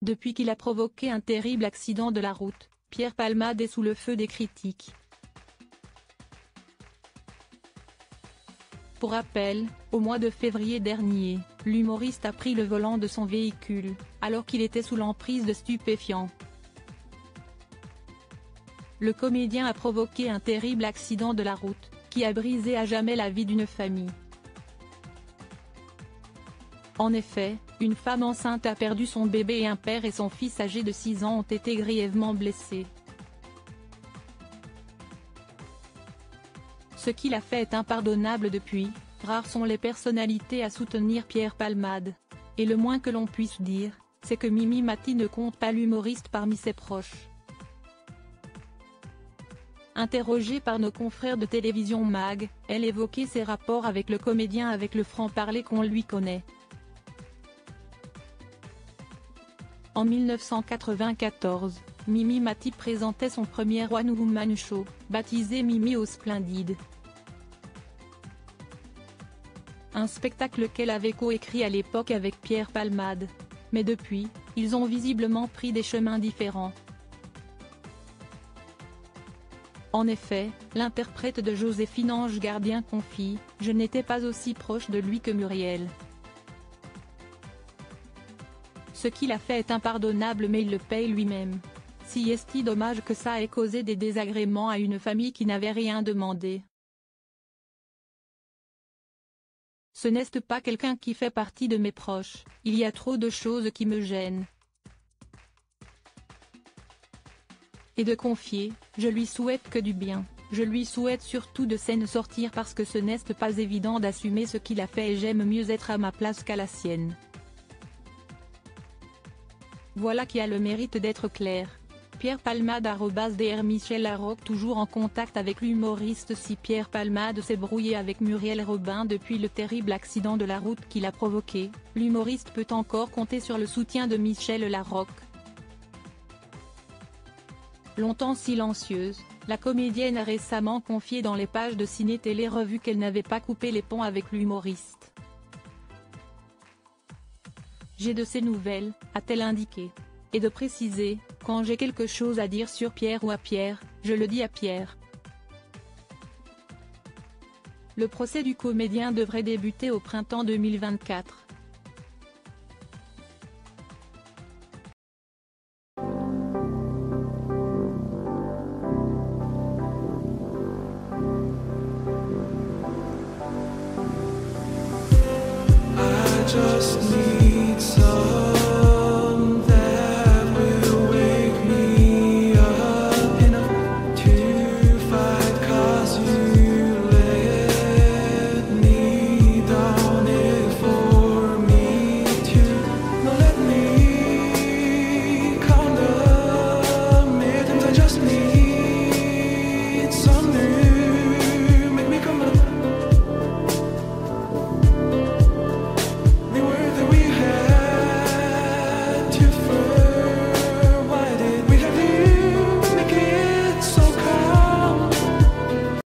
Depuis qu'il a provoqué un terrible accident de la route, Pierre Palmade est sous le feu des critiques. Pour rappel, au mois de février dernier, l'humoriste a pris le volant de son véhicule, alors qu'il était sous l'emprise de stupéfiants. Le comédien a provoqué un terrible accident de la route, qui a brisé à jamais la vie d'une famille. En effet, une femme enceinte a perdu son bébé et un père et son fils âgé de 6 ans ont été grièvement blessés. Ce qu'il a fait est impardonnable. Depuis, rares sont les personnalités à soutenir Pierre Palmade. Et le moins que l'on puisse dire, c'est que Mimi Mati ne compte pas l'humoriste parmi ses proches. Interrogée par nos confrères de télévision MAG, elle évoquait ses rapports avec le comédien avec le franc-parler qu'on lui connaît. En 1994, Mimi Mati présentait son premier One Woman Show, baptisé Mimi au Splendide. Un spectacle qu'elle avait coécrit à l'époque avec Pierre Palmade. Mais depuis, ils ont visiblement pris des chemins différents. En effet, l'interprète de Joséphine Ange Gardien confie « Je n'étais pas aussi proche de lui que Muriel. Ce qu'il a fait est impardonnable mais il le paye lui-même. Si est-il dommage que ça ait causé des désagréments à une famille qui n'avait rien demandé. Ce n'est pas quelqu'un qui fait partie de mes proches, il y a trop de choses qui me gênent. » Et de confier « Je lui souhaite que du bien, je lui souhaite surtout de s'en sortir parce que ce n'est pas évident d'assumer ce qu'il a fait et j'aime mieux être à ma place qu'à la sienne. » Voilà qui a le mérite d'être clair. Pierre Palmade @Dr Michel Larocque toujours en contact avec l'humoriste. Si Pierre Palmade s'est brouillé avec Muriel Robin depuis le terrible accident de la route qu'il a provoqué, l'humoriste peut encore compter sur le soutien de Michel Larocque. Longtemps silencieuse, la comédienne a récemment confié dans les pages de Ciné Télé Revue qu'elle n'avait pas coupé les ponts avec l'humoriste. J'ai de ces nouvelles, a-t-elle indiqué. Et de préciser, quand j'ai quelque chose à dire sur Pierre ou à Pierre, je le dis à Pierre. Le procès du comédien devrait débuter au printemps 2024. I just need